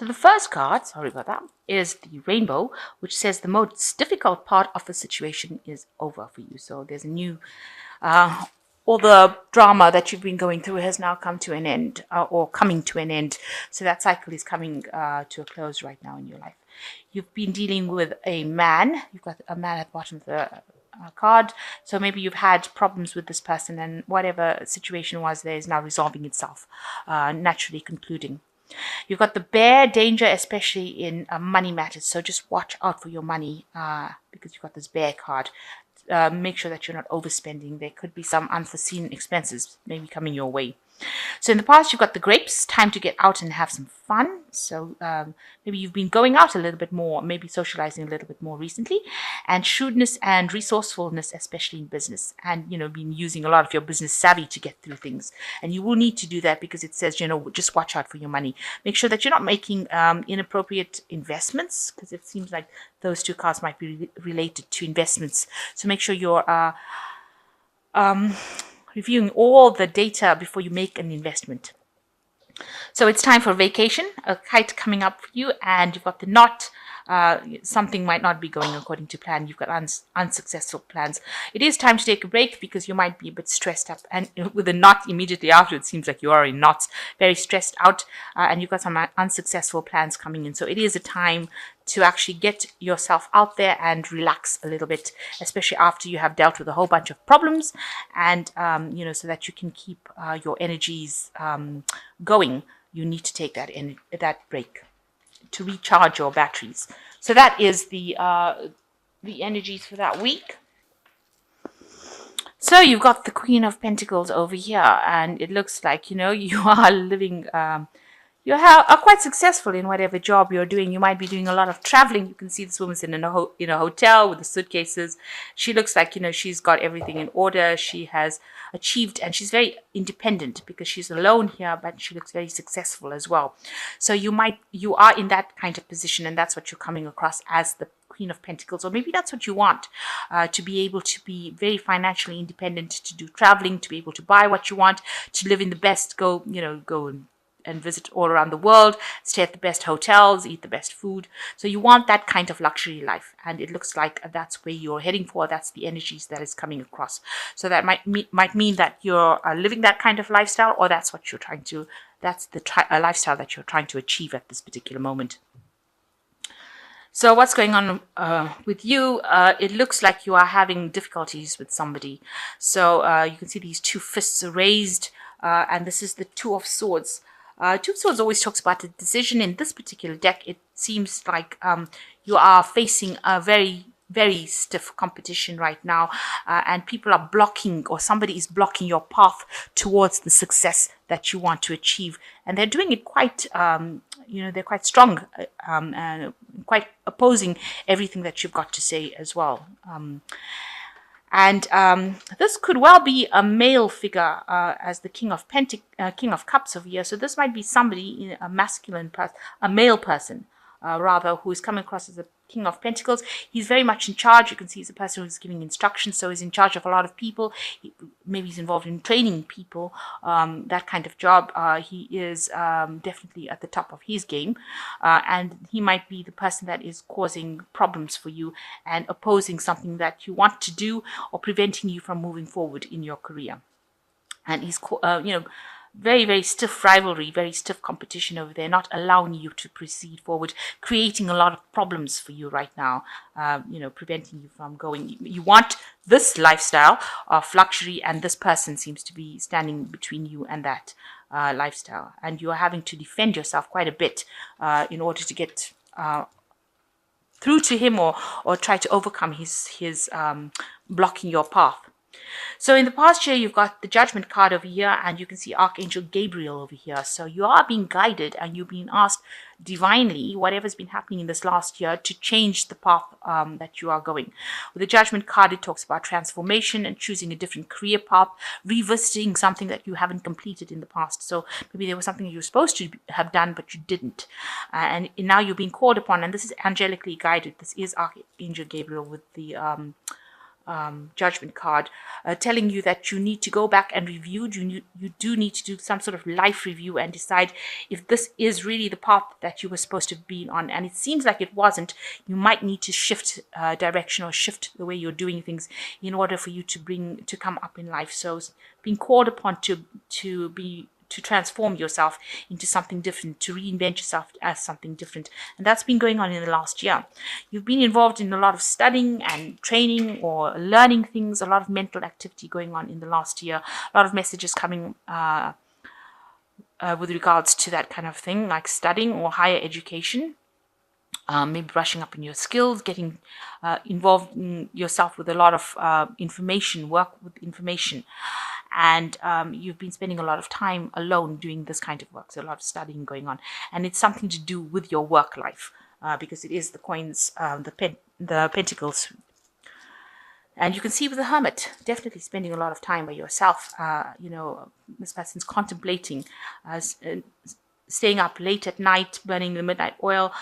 So the first card, sorry about that, is the rainbow, which says the most difficult part of the situation is over for you. So there's a new, all the drama that you've been going through has now come to an end, or coming to an end. So that cycle is coming to a close right now in your life. You've been dealing with a man. You've got a man at the bottom of the card. So maybe you've had problems with this person, and whatever situation was there is now resolving itself, naturally concluding. You've got the bear, danger, especially in money matters. So just watch out for your money, because you've got this bear card. Make sure that you're not overspending. There could be some unforeseen expenses maybe coming your way. So in the past, you've got the grapes, time to get out and have some fun. So maybe you've been going out a little bit more, maybe socializing a little bit more recently. And shrewdness and resourcefulness, especially in business. And, been using a lot of your business savvy to get through things. And you will need to do that because it says, just watch out for your money. Make sure that you're not making inappropriate investments, because it seems like those two cards might be related to investments. So make sure you're reviewing all the data before you make an investment. So it's time for vacation, a kite coming up for you, and you've got the knot. Something might not be going according to plan. You've got unsuccessful plans. It is time to take a break because you might be a bit stressed up. And with the knot immediately after, it seems like you are in knots, very stressed out, and you've got some unsuccessful plans coming in. So it is a time to actually get yourself out there and relax a little bit, especially after you have dealt with a whole bunch of problems, and so that you can keep your energies going. You need to take that break to recharge your batteries. So that is the energies for that week. So you've got the Queen of Pentacles over here, and it looks like you are living. You are quite successful in whatever job you're doing. You might be doing a lot of traveling. You can see this woman's in a hotel with the suitcases. She looks like, she's got everything in order. She has achieved, and she's very independent because she's alone here, but she looks very successful as well. So you are in that kind of position, and that's what you're coming across as the Queen of Pentacles, or maybe that's what you want, to be able to be very financially independent, to do traveling, to be able to buy what you want, to live in the best, go and visit all around the world, stay at the best hotels, eat the best food. So you want that kind of luxury life, and it looks like that's where you're heading for. That's the energies that is coming across. So that might mean that you're living that kind of lifestyle, or that's what you're trying to. That's the lifestyle that you're trying to achieve at this particular moment. So what's going on with you? It looks like you are having difficulties with somebody. So you can see these two fists raised, and this is the Two of Swords. Two of Swords always talks about a decision. In this particular deck, it seems like you are facing a very, very stiff competition right now, and people are blocking, or somebody is blocking your path towards the success that you want to achieve. And they're doing it quite, they're quite strong, quite opposing everything that you've got to say as well. And this could well be a male figure, as the King of Cups over here. So this might be somebody, a masculine person, a male person, rather, who is coming across as a King of Pentacles. He's very much in charge. You can see he's a person who's giving instructions, so he's in charge of a lot of people. Maybe he's involved in training people, that kind of job. He is definitely at the top of his game, and he might be the person that is causing problems for you and opposing something that you want to do, or preventing you from moving forward in your career. And he's, very, very stiff rivalry, very stiff competition over there, not allowing you to proceed forward, creating a lot of problems for you right now, preventing you from going. You want this lifestyle of luxury, and this person seems to be standing between you and that lifestyle. And you are having to defend yourself quite a bit in order to get through to him, or try to overcome his blocking your path. So in the past year, you've got the Judgment card over here, and you can see Archangel Gabriel over here. So you are being guided, and you're being asked divinely, whatever's been happening in this last year, to change the path that you are going. With the Judgment card, it talks about transformation and choosing a different career path, revisiting something that you haven't completed in the past. So maybe there was something you were supposed to have done, but you didn't. And now you're being called upon, and this is angelically guided. This is Archangel Gabriel with the judgment card, telling you that you need to go back and review. You do need to do some sort of life review and decide if this is really the path that you were supposed to be on. And it seems like it wasn't. You might need to shift direction or shift the way you're doing things in order for you to come up in life. So being called upon to transform yourself into something different, to reinvent yourself as something different. And that's been going on in the last year. You've been involved in a lot of studying and training or learning things, a lot of mental activity going on in the last year, a lot of messages coming with regards to that kind of thing, like studying or higher education. Maybe brushing up on your skills, getting involved in yourself with a lot of information, work with information. And you've been spending a lot of time alone doing this kind of work, so a lot of studying going on. And it's something to do with your work life, because it is the coins, the pentacles. And you can see with the hermit, definitely spending a lot of time by yourself. This person's contemplating, staying up late at night, burning the midnight oil.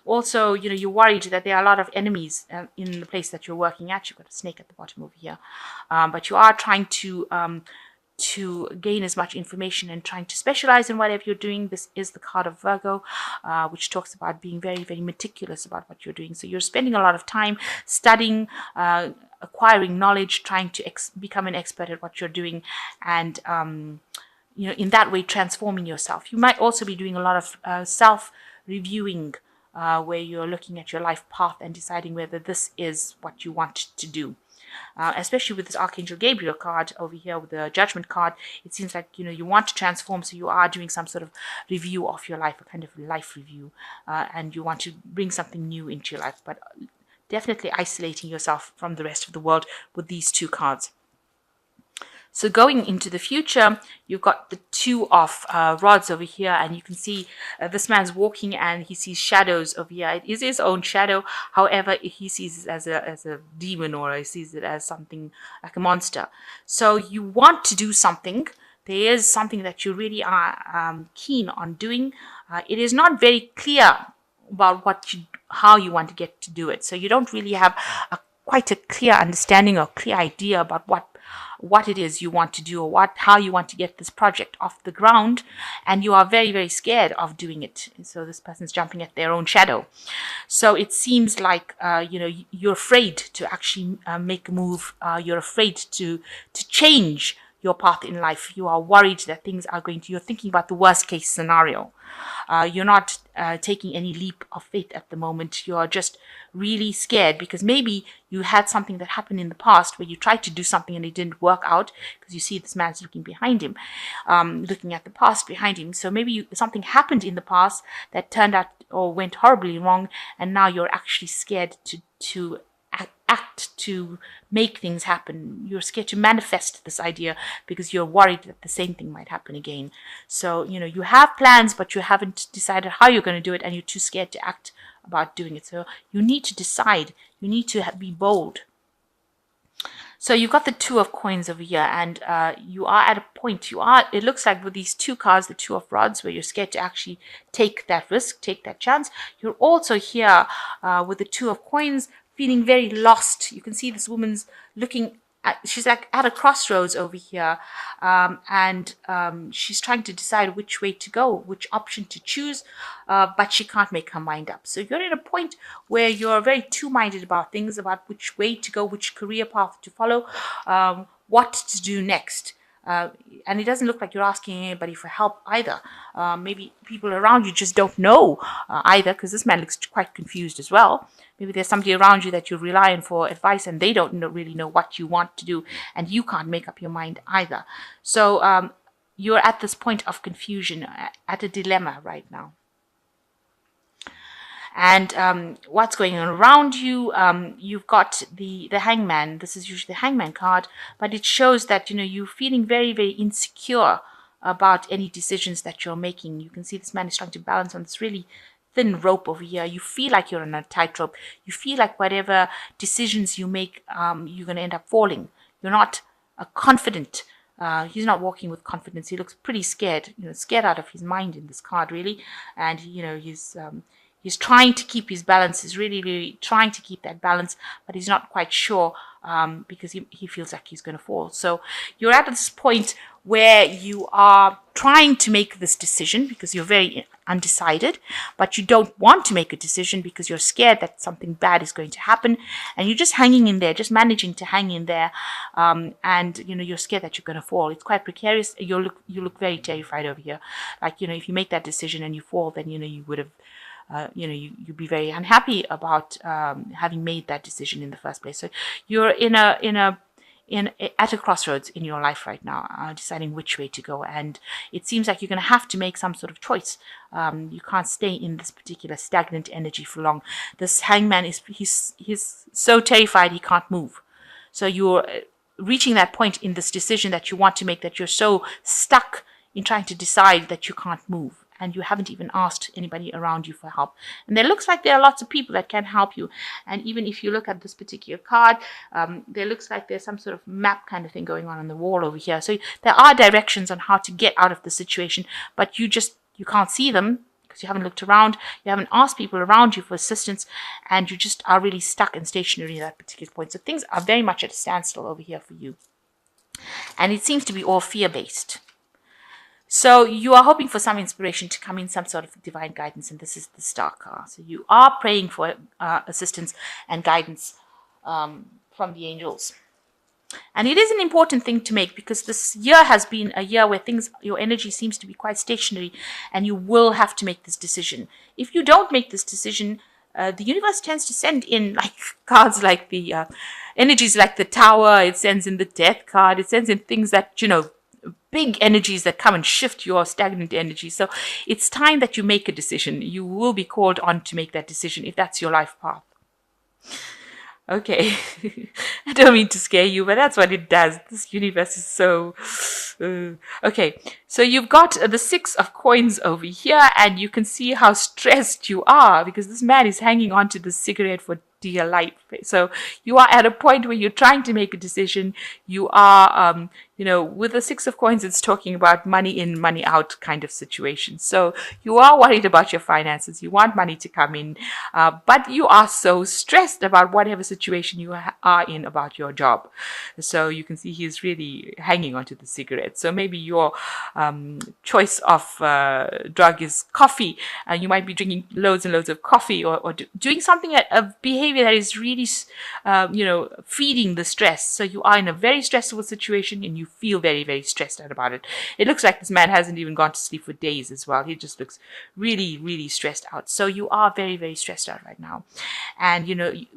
Also, you're worried that there are a lot of enemies in the place that you're working at. You've got a snake at the bottom over here. But you are trying to gain as much information and trying to specialize in whatever you're doing. This is the card of Virgo, which talks about being very, very meticulous about what you're doing. So you're spending a lot of time studying, acquiring knowledge, trying to become an expert at what you're doing, and in that way transforming yourself. You might also be doing a lot of self-reviewing, where you're looking at your life path and deciding whether this is what you want to do. Especially with this Archangel Gabriel card over here with the Judgment card, it seems like you want to transform, so you are doing some sort of review of your life, a kind of life review, and you want to bring something new into your life, but definitely isolating yourself from the rest of the world with these two cards. So going into the future, you've got the Two of Rods over here, and you can see this man's walking and he sees shadows over here. It is his own shadow. However, he sees it as a demon, or he sees it as something like a monster. So you want to do something. There is something that you really are keen on doing. It is not very clear about how you want to get to do it. So you don't really have quite a clear understanding or clear idea about what it is you want to do, or how you want to get this project off the ground, and you are very, very scared of doing it. So this person's jumping at their own shadow. So it seems like you're afraid to actually make a move. You're afraid to change your path in life. You are worried that things are you're thinking about the worst case scenario. You're not taking any leap of faith at the moment. You're just really scared because maybe you had something that happened in the past where you tried to do something and it didn't work out, because you see this man's looking behind him, looking at the past behind him. So maybe something happened in the past that turned out or went horribly wrong, and now you're actually scared to act to make things happen. You're scared to manifest this idea because you're worried that the same thing might happen again. So, you have plans, but you haven't decided how you're going to do it, and you're too scared to act about doing it. So you need to decide. You need to be bold. So you've got the Two of Coins over here, and you are at a point. It looks like with these two cards, the Two of Rods, where you're scared to actually take that risk, take that chance. You're also here with the Two of Coins, feeling very lost. You can see this woman's looking she's like at a crossroads over here, and she's trying to decide which way to go, which option to choose, but she can't make her mind up. So you're at a point where you're very two-minded about things, about which way to go, which career path to follow, what to do next. And it doesn't look like you're asking anybody for help either. Maybe people around you just don't know either, because this man looks quite confused as well. Maybe there's somebody around you that you rely on for advice, and they don't really know what you want to do, and you can't make up your mind either. So you're at this point of confusion, at a dilemma right now. And what's going on around you? You've got the Hangman. This is usually the Hangman card, but it shows that you're feeling very, very insecure about any decisions that you're making. You can see this man is trying to balance on this really thin rope over here. You feel like you're on a tightrope. You feel like whatever decisions you make, you're going to end up falling. You're not confident. He's not walking with confidence. He looks pretty scared, scared out of his mind in this card, really. And he's trying to keep his balance. He's really, really trying to keep that balance, but he's not quite sure because he feels like he's going to fall. So you're at this point where you are trying to make this decision because you're very undecided, but you don't want to make a decision because you're scared that something bad is going to happen, and you're just hanging in there, just managing to hang in there, and you're scared that you're going to fall. It's quite precarious. You look very terrified over here. Like, if you make that decision and you fall, then you would have you'd be very unhappy about having made that decision in the first place. So you're at a crossroads in your life right now, deciding which way to go, and it seems like you're going to have to make some sort of choice. You can't stay in this particular stagnant energy for long. This hangman he's so terrified he can't move. So you're reaching that point in this decision that you want to make, that you're so stuck in trying to decide that you can't move. And you haven't even asked anybody around you for help. And there looks like there are lots of people that can help you. And even if you look at this particular card, there looks like there's some sort of map kind of thing going on the wall over here. So there are directions on how to get out of the situation, but you can't see them because you haven't looked around. You haven't asked people around you for assistance, and you just are really stuck and stationary at that particular point. So things are very much at a standstill over here for you. And it seems to be all fear-based. So you are hoping for some inspiration to come in, some sort of divine guidance, and this is the Star card. So you are praying for assistance and guidance from the angels. And it is an important thing to make, because this year has been a year where your energy seems to be quite stationary, and you will have to make this decision. If you don't make this decision, the universe tends to send in cards like the energies like the Tower. It sends in the Death card. It sends in things that, big energies that come and shift your stagnant energy. So it's time that you make a decision. You will be called on to make that decision if that's your life path. Okay, I don't mean to scare you, but that's what it does. This universe is so... Okay, so you've got the 6 of coins over here, and you can see how stressed you are because this man is hanging on to the cigarette for dear life. So you are at a point where you're trying to make a decision. You are, with the 6 of coins, it's talking about money in, money out kind of situation. So you are worried about your finances. You want money to come in, but you are so stressed about whatever situation you are in about your job. So you can see he's really hanging onto the cigarette. So maybe your choice of drug is coffee, and you might be drinking loads and loads of coffee, or doing something, a behavior that is really, feeding the stress. So you are in a very stressful situation, and you feel very, very stressed out about it. It looks like this man hasn't even gone to sleep for days as well. He just looks really, really stressed out. So you are very, very stressed out right now. And,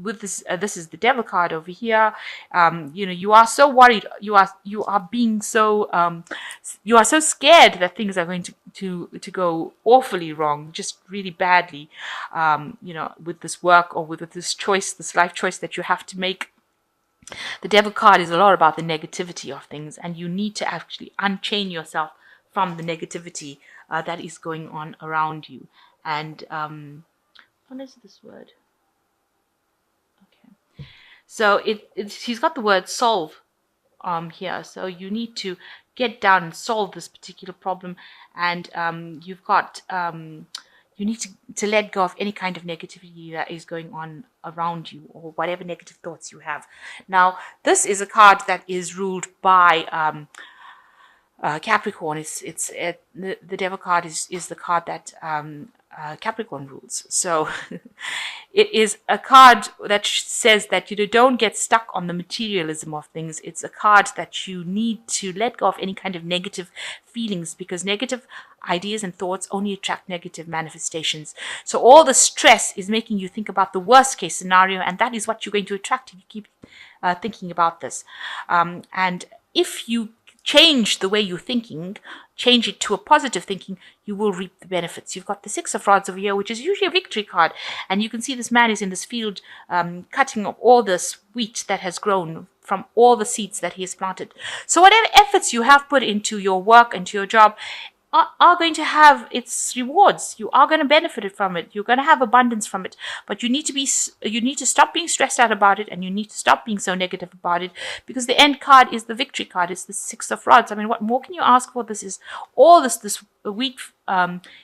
with this, this is the Devil card over here. You are so worried. You are being so, you are so scared that things are going to go awfully wrong, just really badly, with this work or with this choice, this life choice that you have to make. The Devil card is a lot about the negativity of things, and you need to actually unchain yourself from the negativity that is going on around you. And what is this word? Okay, so he's got the word solve here. So you need to get down and solve this particular problem, and you've got you need to let go of any kind of negativity that is going on around you, or whatever negative thoughts you have. Now, this is a card that is ruled by Capricorn. The Devil card is the card that Capricorn rules. So it is a card that says that you don't get stuck on the materialism of things. It's a card that you need to let go of any kind of negative feelings, because negative ideas and thoughts only attract negative manifestations. So all the stress is making you think about the worst case scenario, and that is what you're going to attract if you keep thinking about this. And if you change the way you're thinking, change it to a positive thinking, you will reap the benefits. You've got the 6 of Rods over here, which is usually a victory card. And you can see this man is in this field cutting up all this wheat that has grown from all the seeds that he has planted. So whatever efforts you have put into your work and to your job, are going to have its rewards. You are going to benefit from it. You're going to have abundance from it. But you need to stop being stressed out about it, and you need to stop being so negative about it, because the end card is the victory card. It's the Six of Rods. I mean, what more can you ask for? This is all this week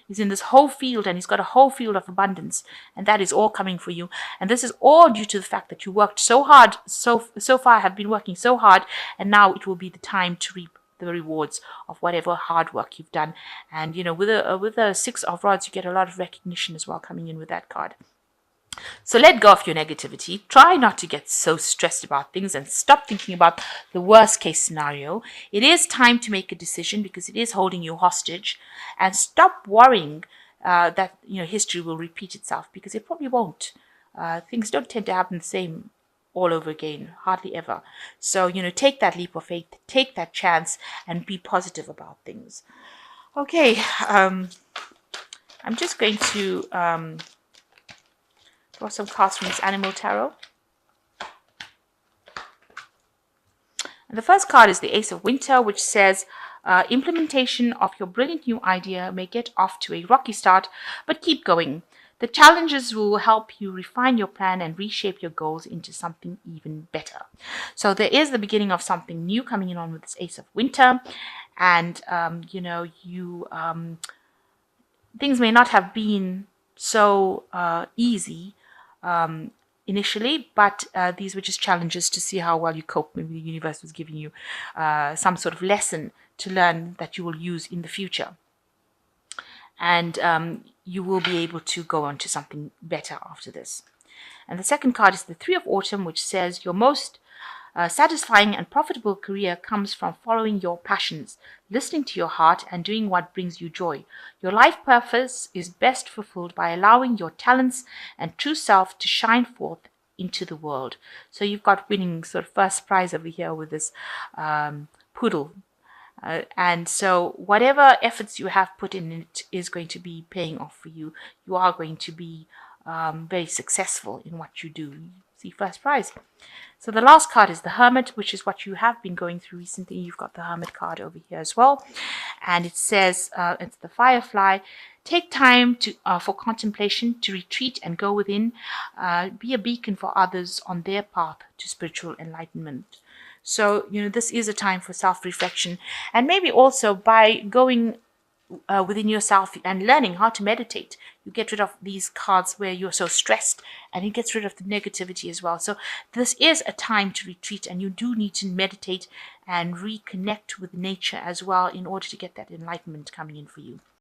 is in this whole field, and he's got a whole field of abundance, and that is all coming for you. And this is all due to the fact that you worked so hard, so far have been working so hard, and now it will be the time to reap the rewards of whatever hard work you've done. And with a Six of Rods, you get a lot of recognition as well coming in with that card. So let go of your negativity. Try not to get so stressed about things, and stop thinking about the worst case scenario. It is time to make a decision, because it is holding you hostage. And stop worrying that history will repeat itself, because it probably won't. Things don't tend to happen the same all over again, hardly ever. So, take that leap of faith, take that chance, and be positive about things. Okay, I'm just going to draw some cards from this Animal Tarot. And the first card is the Ace of Winter, which says, implementation of your brilliant new idea may get off to a rocky start, but keep going. The challenges will help you refine your plan and reshape your goals into something even better. So there is the beginning of something new coming in on with this Ace of Winter. And, things may not have been so easy initially, but these were just challenges to see how well you cope. Maybe the universe was giving you some sort of lesson to learn that you will use in the future. And you will be able to go on to something better after this. And the second card is the Three of Autumn, which says your most satisfying and profitable career comes from following your passions, listening to your heart, and doing what brings you joy. Your life purpose is best fulfilled by allowing your talents and true self to shine forth into the world. So you've got winning sort of first prize over here with this poodle. And so whatever efforts you have put in it is going to be paying off for you. You are going to be very successful in what you do. See, first prize. So the last card is the Hermit, which is what you have been going through recently. You've got the Hermit card over here as well. And it says, it's the Firefly. Take time for contemplation, to retreat and go within. Be a beacon for others on their path to spiritual enlightenment. So, this is a time for self-reflection. And maybe also by going within yourself and learning how to meditate, you get rid of these cards where you're so stressed, and it gets rid of the negativity as well. So this is a time to retreat, and you do need to meditate and reconnect with nature as well in order to get that enlightenment coming in for you.